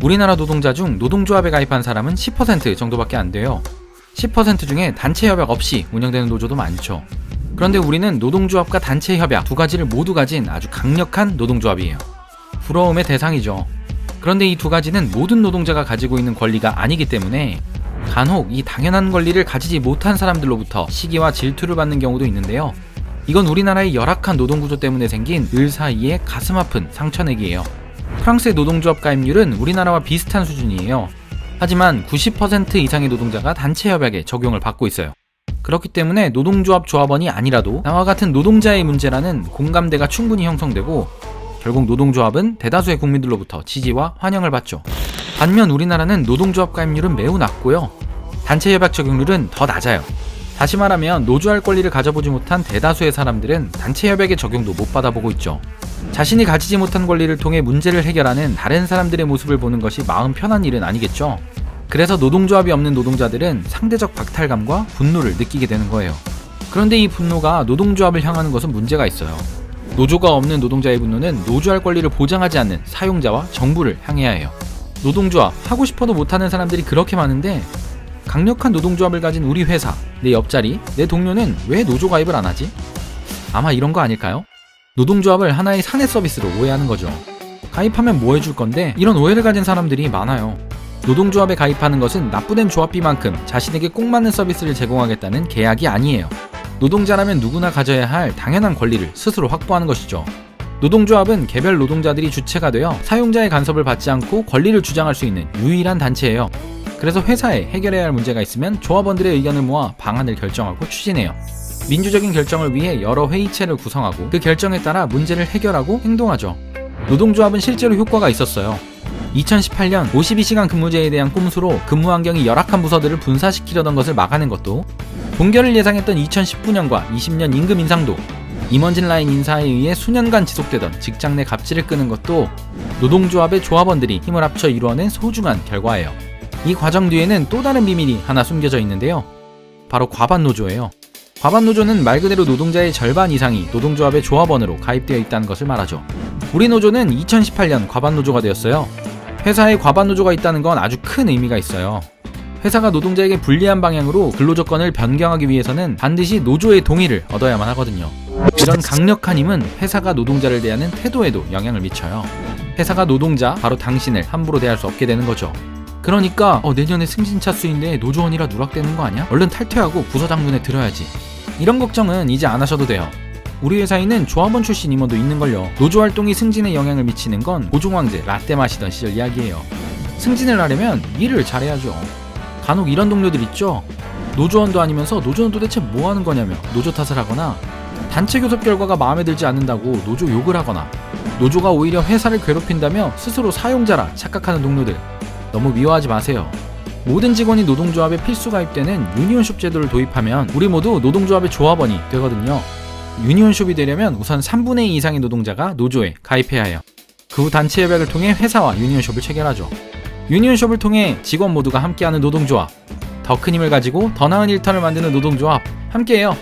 우리나라 노동자 중 노동조합에 가입한 사람은 10% 정도밖에 안 돼요. 10% 중에 단체 협약 없이 운영되는 노조도 많죠. 그런데 우리는 노동조합과 단체 협약 두 가지를 모두 가진 아주 강력한 노동조합이에요. 부러움의 대상이죠. 그런데 이 두 가지는 모든 노동자가 가지고 있는 권리가 아니기 때문에 간혹 이 당연한 권리를 가지지 못한 사람들로부터 시기와 질투를 받는 경우도 있는데요. 이건 우리나라의 열악한 노동구조 때문에 생긴 늘 사이에 가슴 아픈 상처내기예요. 프랑스의 노동조합 가입률은 우리나라와 비슷한 수준이에요. 하지만 90% 이상의 노동자가 단체 협약에 적용을 받고 있어요. 그렇기 때문에 노동조합 조합원이 아니라도 나와 같은 노동자의 문제라는 공감대가 충분히 형성되고 결국 노동조합은 대다수의 국민들로부터 지지와 환영을 받죠. 반면 우리나라는 노동조합 가입률은 매우 낮고요. 단체 협약 적용률은 더 낮아요. 다시 말하면 노조할 권리를 가져보지 못한 대다수의 사람들은 단체 협약의 적용도 못 받아보고 있죠. 자신이 가지지 못한 권리를 통해 문제를 해결하는 다른 사람들의 모습을 보는 것이 마음 편한 일은 아니겠죠. 그래서 노동조합이 없는 노동자들은 상대적 박탈감과 분노를 느끼게 되는 거예요. 그런데 이 분노가 노동조합을 향하는 것은 문제가 있어요. 노조가 없는 노동자의 분노는 노조할 권리를 보장하지 않는 사용자와 정부를 향해야 해요. 노동조합 하고 싶어도 못하는 사람들이 그렇게 많은데 강력한 노동조합을 가진 우리 회사, 내 옆자리, 내 동료는 왜 노조 가입을 안 하지? 아마 이런 거 아닐까요? 노동조합을 하나의 사내 서비스로 오해하는 거죠. 가입하면 뭐 해줄 건데 이런 오해를 가진 사람들이 많아요. 노동조합에 가입하는 것은 납부된 조합비만큼 자신에게 꼭 맞는 서비스를 제공하겠다는 계약이 아니에요. 노동자라면 누구나 가져야 할 당연한 권리를 스스로 확보하는 것이죠. 노동조합은 개별 노동자들이 주체가 되어 사용자의 간섭을 받지 않고 권리를 주장할 수 있는 유일한 단체예요. 그래서 회사에 해결해야 할 문제가 있으면 조합원들의 의견을 모아 방안을 결정하고 추진해요. 민주적인 결정을 위해 여러 회의체를 구성하고 그 결정에 따라 문제를 해결하고 행동하죠. 노동조합은 실제로 효과가 있었어요. 2018년 52시간 근무제에 대한 꼼수로 근무 환경이 열악한 부서들을 분사시키려던 것을 막아낸 것도, 동결을 예상했던 2019년과 20년 임금 인상도, 임원진 라인 인사에 의해 수년간 지속되던 직장 내 갑질을 끄는 것도 노동조합의 조합원들이 힘을 합쳐 이루어낸 소중한 결과예요. 이 과정 뒤에는 또 다른 비밀이 하나 숨겨져 있는데요. 바로 과반노조예요. 과반노조는 말 그대로 노동자의 절반 이상이 노동조합의 조합원으로 가입되어 있다는 것을 말하죠. 우리 노조는 2018년 과반노조가 되었어요. 회사에 과반노조가 있다는 건 아주 큰 의미가 있어요. 회사가 노동자에게 불리한 방향으로 근로조건을 변경하기 위해서는 반드시 노조의 동의를 얻어야만 하거든요. 이런 강력한 힘은 회사가 노동자를 대하는 태도에도 영향을 미쳐요. 회사가 노동자, 바로 당신을 함부로 대할 수 없게 되는 거죠. 그러니까 내년에 승진 차수인데 노조원이라 누락되는 거 아니야? 얼른 탈퇴하고 부서장군에 들어야지. 이런 걱정은 이제 안 하셔도 돼요. 우리 회사에는 조합원 출신 임원도 있는걸요. 노조 활동이 승진에 영향을 미치는 건 고종황제 라떼 마시던 시절 이야기예요. 승진을 하려면 일을 잘해야죠. 간혹 이런 동료들 있죠. 노조원도 아니면서 노조는 도대체 뭐 하는 거냐며 노조 탓을 하거나, 단체 교섭 결과가 마음에 들지 않는다고 노조 욕을 하거나, 노조가 오히려 회사를 괴롭힌다며 스스로 사용자라 착각하는 동료들, 너무 미워하지 마세요. 모든 직원이 노동조합에 필수 가입되는 유니온숍 제도를 도입하면 우리 모두 노동조합의 조합원이 되거든요. 유니온숍이 되려면 우선 3분의 2 이상의 노동자가 노조에 가입해야 해요. 그 후 단체 협약을 통해 회사와 유니온숍을 체결하죠. 유니온숍을 통해 직원 모두가 함께하는 노동조합, 더 큰 힘을 가지고 더 나은 일터를 만드는 노동조합, 함께해요.